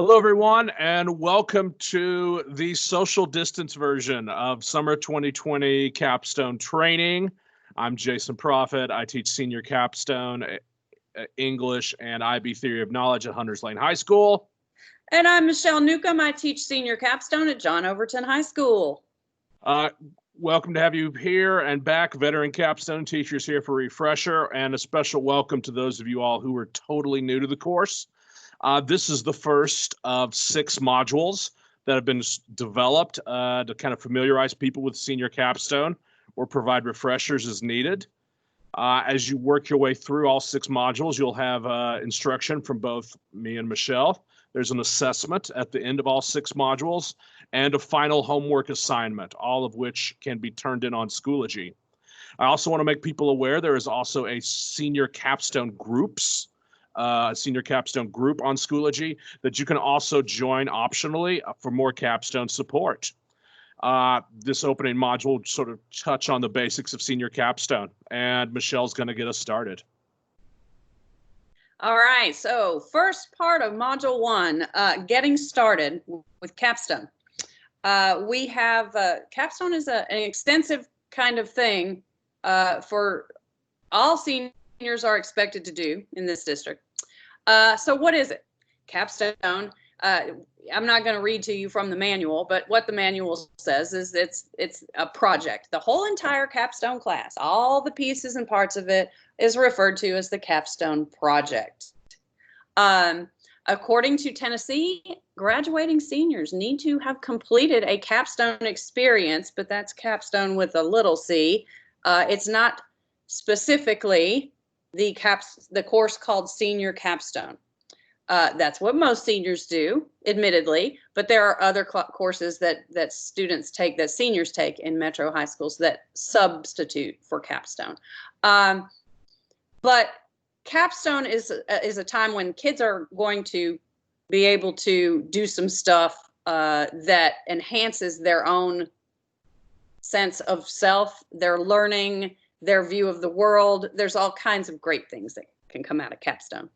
Hello, everyone, and welcome to the social distance version of Summer 2020 Capstone Training. I'm Jason Profit. I teach senior Capstone, English, and IB Theory of Knowledge at Hunters Lane High School. And I'm Michelle Newcomb. I teach senior Capstone at John Overton High School. Welcome to have you here and back, veteran Capstone teachers here for a refresher, and a special welcome to those of you all who are totally new to the course. This is the first of 6 modules that have been developed to kind of familiarize people with senior Capstone or provide refreshers as needed. As you work your way through all 6 modules, you'll have instruction from both me and Michelle. There's an assessment at the end of all 6 modules and a final homework assignment, all of which can be turned in on Schoology. I also want to make people aware there is also a senior Capstone groups, senior Capstone group on Schoology that you can also join optionally for more Capstone support. This opening module will sort of touch on the basics of senior Capstone, and Michelle's going to get us started. All right, so first part of Module 1, getting started with Capstone. We have, Capstone is an extensive kind of thing for all seniors are expected to do in this district. So what is it? Capstone, I'm not going to read to you from the manual, but what the manual says is it's a project. The whole entire Capstone class, all the pieces and parts of it is referred to as the Capstone project. According to Tennessee, graduating seniors need to have completed a Capstone experience, but that's Capstone with a little c. It's not specifically the course called Senior Capstone. That's what most seniors do, admittedly, but there are other courses that students take, that seniors take in metro high schools that substitute for Capstone. But Capstone is a time when kids are going to be able to do some stuff that enhances their own sense of self, their learning, their view of the world. There's all kinds of great things that can come out of Capstone.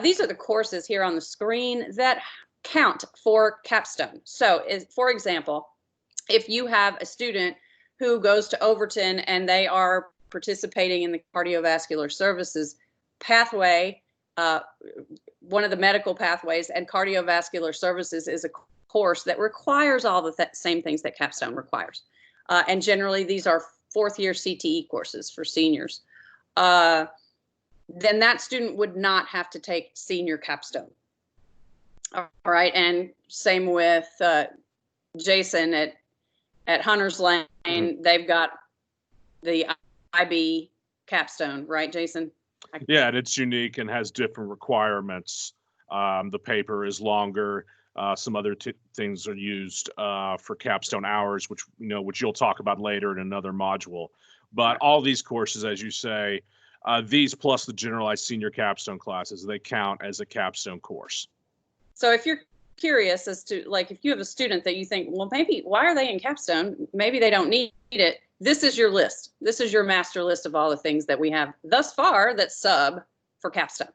These are the courses here on the screen that count for Capstone. So, for example, if you have a student who goes to Overton and they are participating in the cardiovascular services pathway, one of the medical pathways, and cardiovascular services is a course that requires all the same things that Capstone requires. And generally, these are 4th-year CTE courses for seniors. Then that student would not have to take senior Capstone. All right, and same with Jason at Hunters Lane. They've got the IB Capstone, right, Jason? Yeah, and it's unique and has different requirements. The paper is longer. Some other things are used for Capstone hours, which you'll talk about later in another module. But all these courses, as you say, these plus the generalized senior Capstone classes, they count as a Capstone course. So if you're curious as to, like, if you have a student that you think, well, maybe, why are they in Capstone? Maybe they don't need it. This is your list. This is your master list of all the things that we have thus far that sub for Capstone.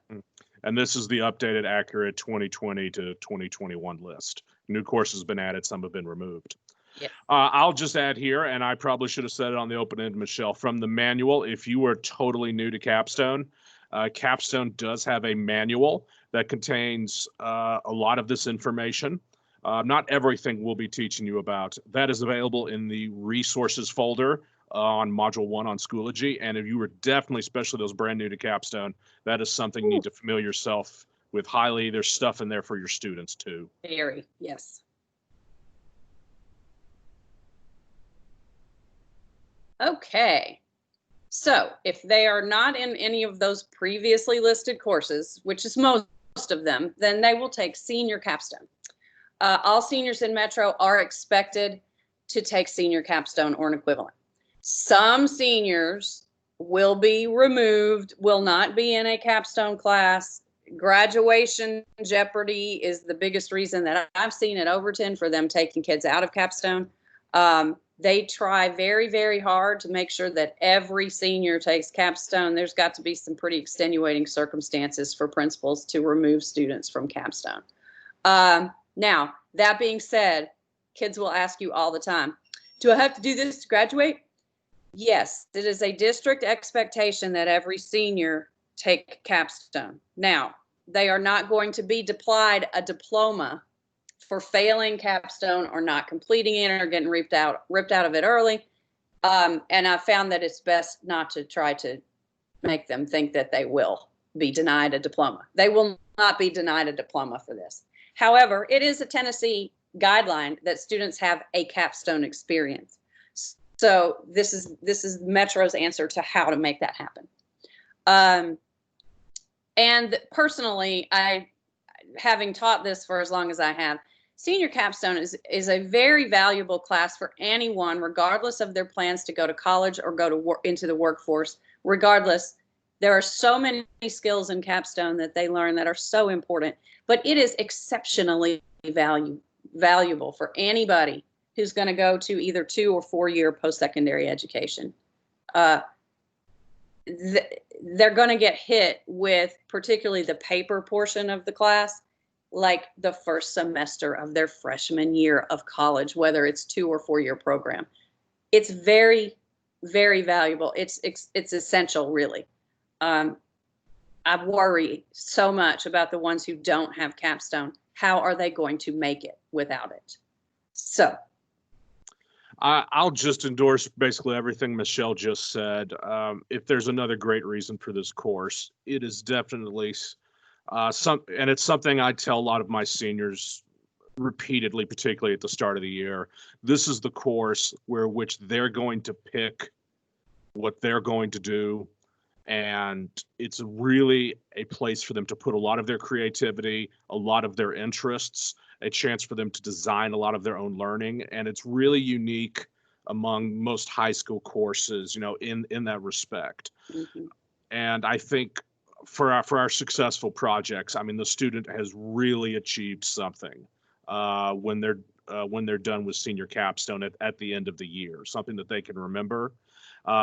And this is the updated, accurate 2020 to 2021 list. New courses have been added, some have been removed. Yeah. I'll just add here, and I probably should have said it on the open end, Michelle, from the manual, if you are totally new to Capstone, Capstone does have a manual that contains a lot of this information. Not everything we'll be teaching you about. That is available in the resources folder on Module 1 on Schoology. And if you were definitely, especially those brand new to Capstone, that is something you need to familiar yourself with highly. There's stuff in there for your students too. Very, yes. Okay, so if they are not in any of those previously listed courses, which is most of them, then they will take senior Capstone. All seniors in Metro are expected to take senior Capstone or an equivalent. Some seniors will be removed, will not be in a Capstone class. Graduation jeopardy is the biggest reason that I've seen at Overton for them taking kids out of Capstone. They try very, very hard to make sure that every senior takes Capstone. There's got to be some pretty extenuating circumstances for principals to remove students from Capstone. Now, that being said, kids will ask you all the time, do I have to do this to graduate? Yes, it is a district expectation that every senior take Capstone. Now, they are not going to be applied a diploma for failing Capstone or not completing it or getting ripped out of it early. And I found that it's best not to try to make them think that they will be denied a diploma. They will not be denied a diploma for this. However, it is a Tennessee guideline that students have a Capstone experience. So this is Metro's answer to how to make that happen. And personally, having taught this for as long as I have, senior Capstone is a very valuable class for anyone, regardless of their plans to go to college or go to into the workforce. Regardless, there are so many skills in Capstone that they learn that are so important, but it is exceptionally valuable for anybody who's going to go to either 2 or 4 year post-secondary education. They're going to get hit with particularly the paper portion of the class, like the first semester of their freshman year of college, whether it's 2 or 4 year program. It's very, very valuable. It's essential, really. I worry so much about the ones who don't have Capstone. How are they going to make it without it? So I'll just endorse basically everything Michelle just said. If there's another great reason for this course, it is definitely and it's something I tell a lot of my seniors repeatedly, particularly at the start of the year. This is the course which they're going to pick what they're going to do. And it's really a place for them to put a lot of their creativity, a lot of their interests, a chance for them to design a lot of their own learning. And it's really unique among most high school courses, in that respect. Mm-hmm. And I think for our successful projects, I mean, the student has really achieved something when they're done with senior Capstone at the end of the year, something that they can remember.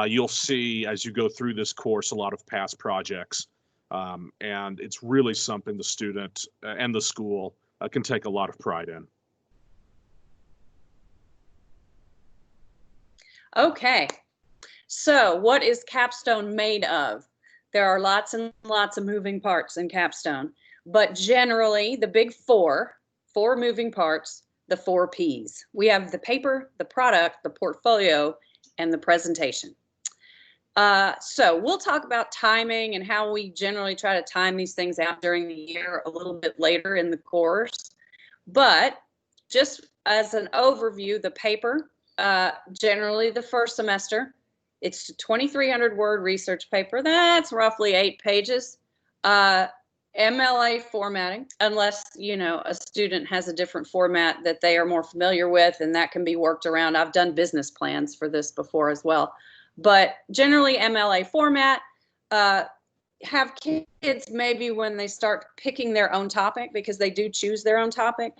You'll see as you go through this course a lot of past projects, and it's really something the student and the school can take a lot of pride in. Okay, so what is Capstone made of? There are lots and lots of moving parts in Capstone, but generally the big four moving parts, the 4 Ps. We have the paper, the product, the portfolio, and the presentation. So we'll talk about timing and how we generally try to time these things out during the year a little bit later in the course. But just as an overview, the paper, generally the first semester, it's a 2,300 word research paper. That's roughly 8 pages. MLA formatting, unless, a student has a different format that they are more familiar with, and that can be worked around. I've done business plans for this before as well. But generally MLA format, have kids maybe when they start picking their own topic, because they do choose their own topic,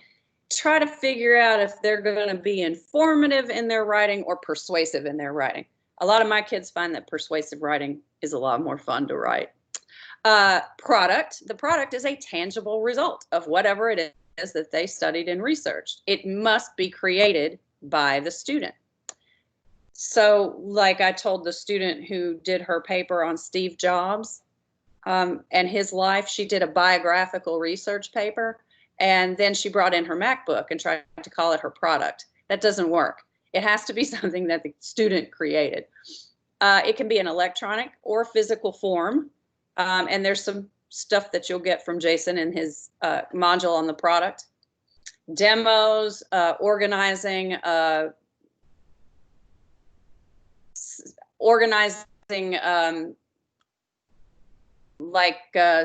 try to figure out if they're going to be informative in their writing or persuasive in their writing. A lot of my kids find that persuasive writing is a lot more fun to write. Product. The product is a tangible result of whatever it is that they studied and researched. It must be created by the student. So like I told the student who did her paper on Steve Jobs and his life, she did a biographical research paper, and then she brought in her MacBook and tried to call it her product. That doesn't work. It has to be something that the student created. It can be an electronic or physical form. And there's some stuff that you'll get from Jason in his module on the product. Demos, organizing like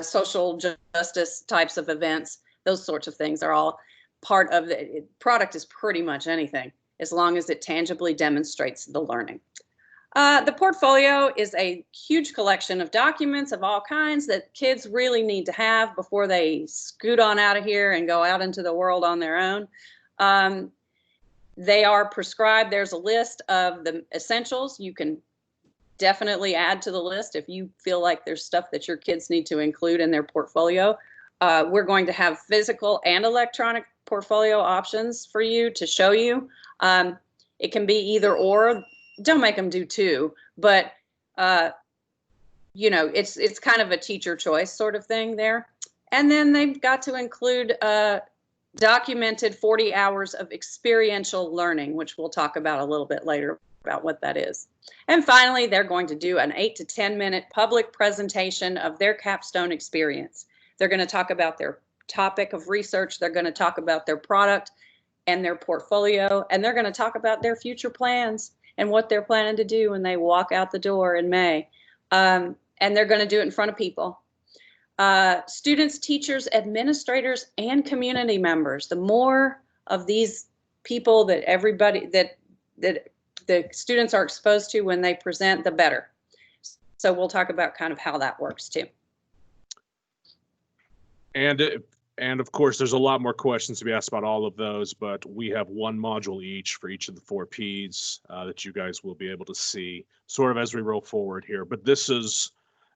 social justice types of events. Those sorts of things are all part of the product. Is pretty much anything as long as it tangibly demonstrates the learning. The portfolio is a huge collection of documents of all kinds that kids really need to have before they scoot on out of here and go out into the world on their own. They are prescribed. There's a list of the essentials. You can definitely add to the list if you feel like there's stuff that your kids need to include in their portfolio. We're going to have physical and electronic portfolio options for you to show you. It can be either or. Don't make them do two, but it's kind of a teacher choice sort of thing there. And then they've got to include documented 40 hours of experiential learning, which we'll talk about a little bit later about what that is. And finally, they're going to do an 8 to 10 minute public presentation of their capstone experience. They're going to talk about their topic of research. They're going to talk about their product and their portfolio, and they're going to talk about their future plans and what they're planning to do when they walk out the door in May. And they're going to do it in front of people. Students, teachers, administrators, and community members. The more of these people that the students are exposed to when they present, the better. So we'll talk about kind of how that works too. And of course, there's a lot more questions to be asked about all of those, but we have one module each for each of the 4 Ps that you guys will be able to see sort of as we roll forward here. But this is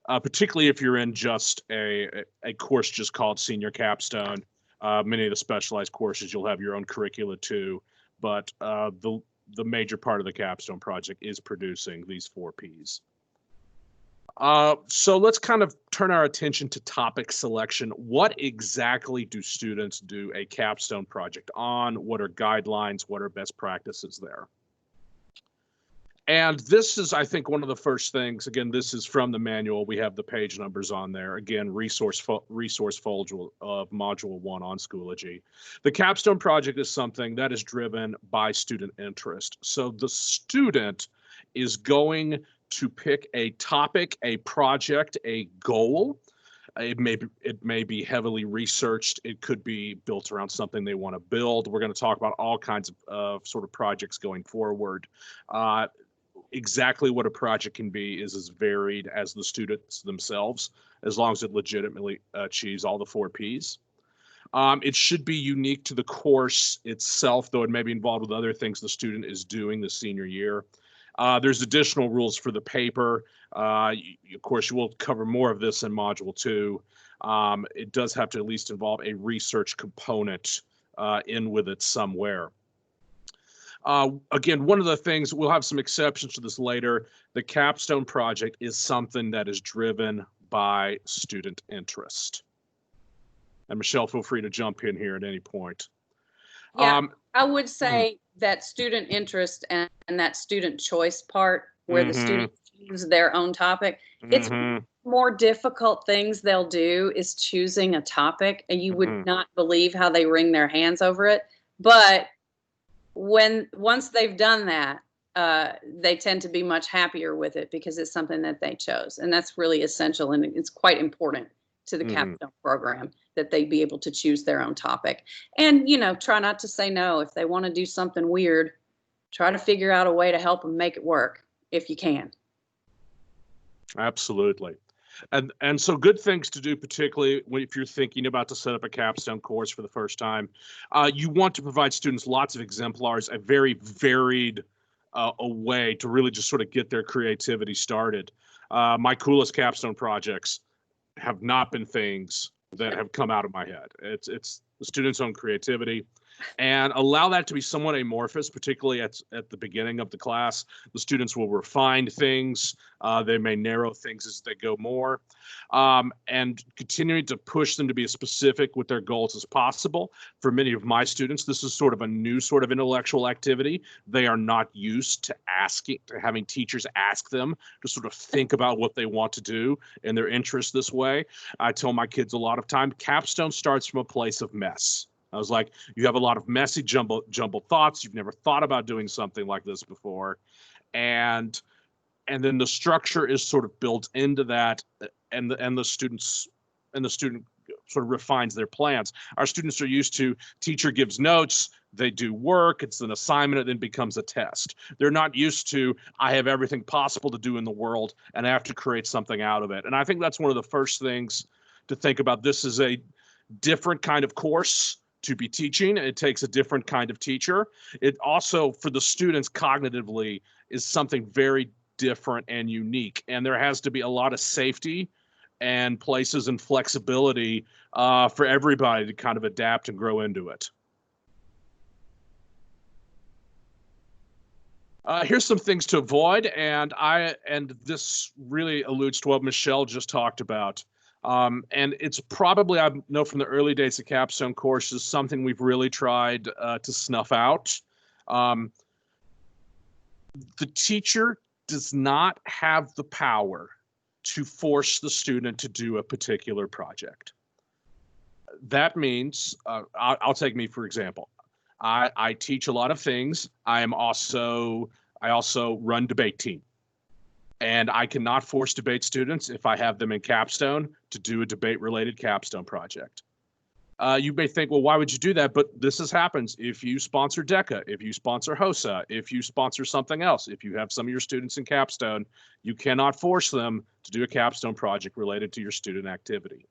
particularly if you're in just a course just called Senior Capstone. Many of the specialized courses, you'll have your own curricula too, but the major part of the Capstone project is producing these 4 Ps. So let's kind of turn our attention to topic selection. What exactly do students do a capstone project on? What are guidelines? What are best practices there? And this is, I think, one of the first things. Again, this is from the manual. We have the page numbers on there. Again, resource folder of Module 1 on Schoology. The capstone project is something that is driven by student interest. So the student is going to pick a topic, a project, a goal. It may be heavily researched. It could be built around something they want to build. We're going to talk about all kinds of sort of projects going forward. Exactly what a project can be is as varied as the students themselves, as long as it legitimately achieves all the 4 Ps. It should be unique to the course itself, though it may be involved with other things the student is doing the senior year. There's additional rules for the paper. Of course, you will cover more of this in Module 2. It does have to at least involve a research component in with it somewhere. Again, one of the things, we'll have some exceptions to this later, the capstone project is something that is driven by student interest. And Michelle, feel free to jump in here at any point. Yeah, I would say that student interest and that student choice part where the students choose their own topic, it's more difficult things they'll do is choosing a topic, and you would not believe how they wring their hands over it. But once they've done that, they tend to be much happier with it because it's something that they chose. And that's really essential, and it's quite important to the capstone program that they be able to choose their own topic. And, try not to say no. If they want to do something weird, try to figure out a way to help them make it work if you can. Absolutely. And so good things to do, particularly if you're thinking about to set up a capstone course for the first time. You want to provide students lots of exemplars, a very varied a way to really just sort of get their creativity started. My coolest capstone projects have not been things that have come out of my head. It's the students' own creativity, and allow that to be somewhat amorphous, particularly at the beginning of the class. The students will refine things. They may narrow things as they go more, and continuing to push them to be as specific with their goals as possible. For many of my students, this is sort of a new sort of intellectual activity. They are not used to having teachers ask them to sort of think about what they want to do and their interests this way. I tell my kids a lot of time, capstone starts from a place of mess. I was like, you have a lot of messy, jumbled thoughts. You've never thought about doing something like this before. And then the structure is sort of built into that, and the student sort of refines their plans. Our students are used to teacher gives notes, they do work, it's an assignment, it then becomes a test. They're not used to, I have everything possible to do in the world and I have to create something out of it. And I think that's one of the first things to think about. This is a different kind of course to be teaching. It takes a different kind of teacher. It also, for the students cognitively, is something very different and unique. And there has to be a lot of safety and places and flexibility for everybody to kind of adapt and grow into it. Here's some things to avoid, and this really alludes to what Michelle just talked about. And it's probably, I know from the early days of Capstone courses, something we've really tried to snuff out. The teacher does not have the power to force the student to do a particular project. That means, I'll take me for example. I teach a lot of things. I also run debate team. And I cannot force debate students, if I have them in Capstone, to do a debate-related Capstone project. You may think, well, why would you do that? But this happens if you sponsor DECA, if you sponsor HOSA, if you sponsor something else, if you have some of your students in Capstone, you cannot force them to do a Capstone project related to your student activity.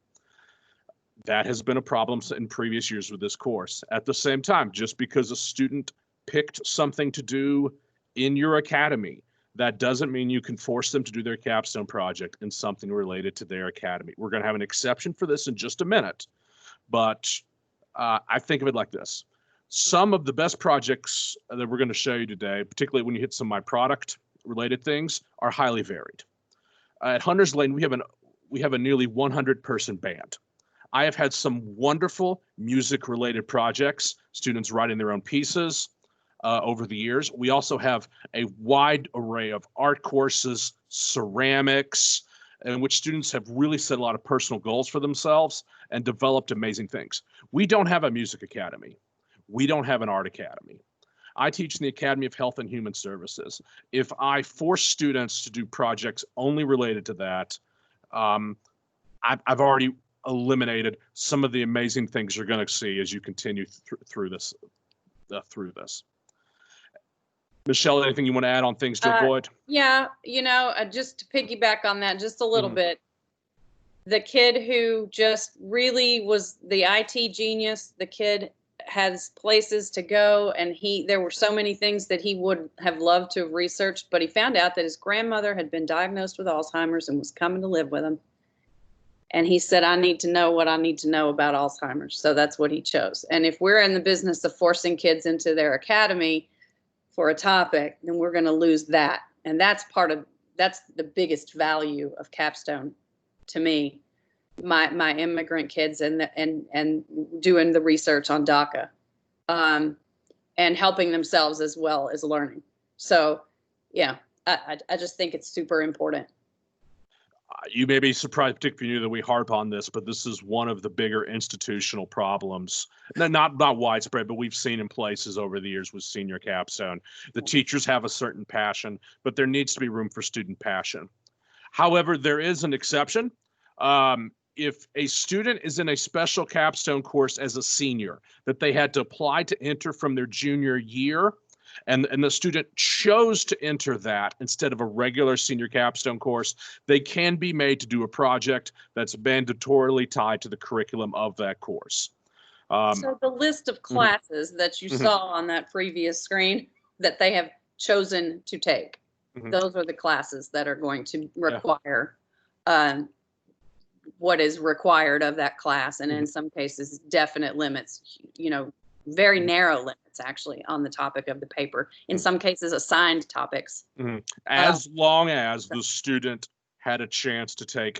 That has been a problem in previous years with this course. At the same time, just because a student picked something to do in your academy, that doesn't mean you can force them to do their Capstone project in something related to their academy. We're going to have an exception for this in just a minute, but I think of it like this. Some of the best projects that we're going to show you today, particularly when you hit some of my product related things, are highly varied. At Hunter's Lane, we have a nearly 100-person band. I have had some wonderful music-related projects, students writing their own pieces over the years. We also have a wide array of art courses, ceramics, in which students have really set a lot of personal goals for themselves and developed amazing things. We don't have a music academy. We don't have an art academy. I teach in the Academy of Health and Human Services. If I force students to do projects only related to that, I've already eliminated some of the amazing things you're going to see as you continue through this. Michelle, anything you want to add on things to avoid? Yeah, just to piggyback on that just a little bit, the kid who just really was the IT genius, the kid has places to go, and there were so many things that he would have loved to have researched, but he found out that his grandmother had been diagnosed with Alzheimer's and was coming to live with him. And he said, I need to know what I need to know about Alzheimer's. So that's what he chose. And if we're in the business of forcing kids into their academy for a topic, then we're going to lose that. And that's the biggest value of Capstone to me, my immigrant kids and doing the research on DACA, and helping themselves as well as learning. So yeah, I just think it's super important. You may be surprised, particularly that we harp on this, but this is one of the bigger institutional problems. Not widespread, but we've seen in places over the years with senior Capstone. The teachers have a certain passion, but there needs to be room for student passion. However, there is an exception. If a student is in a special Capstone course as a senior that they had to apply to enter from their junior year, and the student chose to enter that instead of a regular senior Capstone course, they can be made to do a project that's mandatorily tied to the curriculum of that course. So the list of classes that you saw on that previous screen that they have chosen to take, those are the classes that are going to require what is required of that class. And in some cases, definite limits, very narrow limits actually on the topic of the paper. In some cases, assigned topics. As long as the student had a chance to take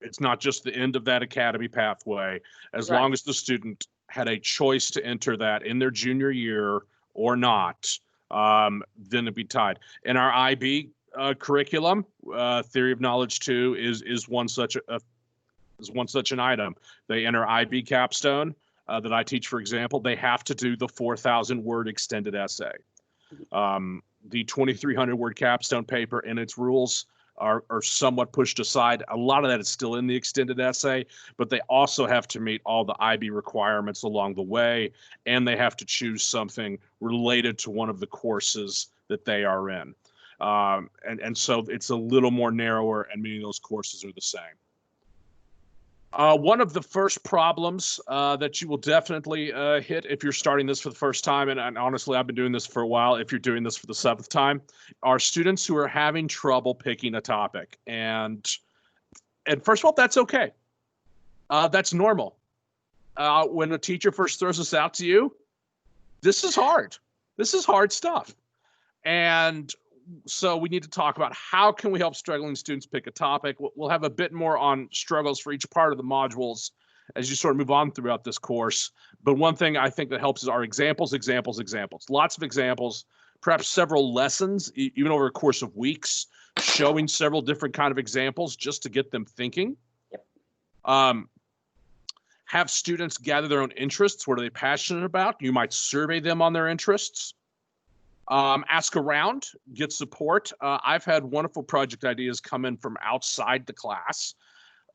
it's not just the end of that academy pathway, as long as the student had a choice to enter that in their junior year or not, then it'd be tied. In our IB curriculum, Theory of Knowledge 2 is one such an item. They enter IB Capstone. That I teach, for example, they have to do the 4,000-word extended essay. The 2,300-word Capstone paper and its rules are somewhat pushed aside. A lot of that is still in the extended essay, but they also have to meet all the IB requirements along the way, and they have to choose something related to one of the courses that they are in. And so it's a little more narrower, and meaning those courses are the same. One of the first problems that you will definitely hit if you're starting this for the first time, and honestly, I've been doing this for a while, if you're doing this for the 7th time, are students who are having trouble picking a topic. And And first of all, that's okay. That's normal. When a teacher first throws this out to you, this is hard. This is hard stuff. And so we need to talk about how can we help struggling students pick a topic. We'll have a bit more on struggles for each part of the modules as you sort of move on throughout this course. But one thing I think that helps is our examples, examples, examples. Lots of examples, perhaps several lessons, even over a course of weeks, showing several different kind of examples just to get them thinking. Yep. Have students gather their own interests. What are they passionate about? You might survey them on their interests. Ask around, get support. I've had wonderful project ideas come in from outside the class.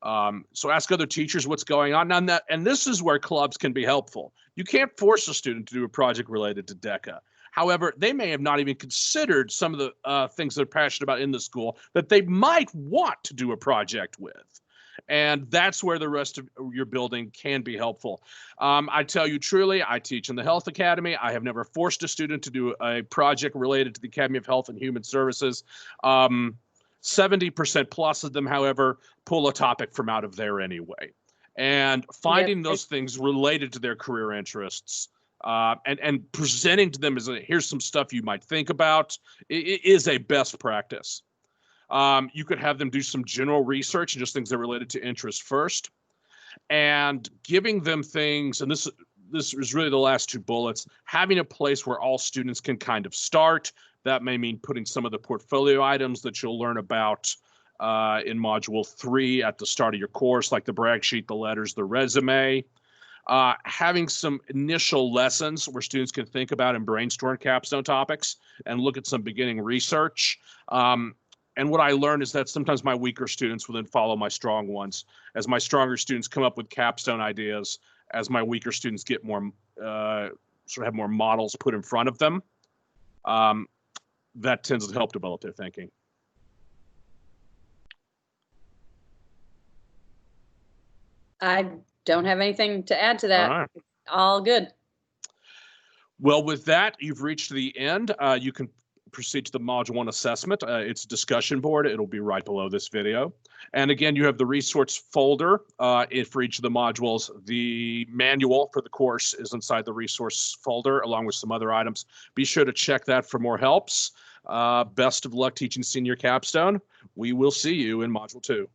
So ask other teachers what's going on. And this is where clubs can be helpful. You can't force a student to do a project related to DECA. However, they may have not even considered some of the things they're passionate about in the school that they might want to do a project with. And that's where the rest of your building can be helpful. I tell you truly, I teach in the Health Academy. I have never forced a student to do a project related to the Academy of Health and Human Services. 70% plus of them, however, pull a topic from out of there anyway. And finding those things related to their career interests and presenting to them as here's some stuff you might think about is a best practice. You could have them do some general research and just things that are related to interest first, and giving them things, and this is really the last two bullets, having a place where all students can kind of start. That may mean putting some of the portfolio items that you'll learn about in Module 3 at the start of your course, like the brag sheet, the letters, the resume. Having some initial lessons where students can think about and brainstorm capstone topics and look at some beginning research. And what I learned is that sometimes my weaker students will then follow my strong ones. As my stronger students come up with capstone ideas, as my weaker students get more, sort of have more models put in front of them, that tends to help develop their thinking. I don't have anything to add to that. All right. All good. Well, with that, you've reached the end. You can proceed to the Module 1 assessment. It's a discussion board. It'll be right below this video. And again, you have the resource folder for each of the modules. The manual for the course is inside the resource folder, along with some other items. Be sure to check that for more helps. Best of luck teaching senior capstone. We will see you in Module 2.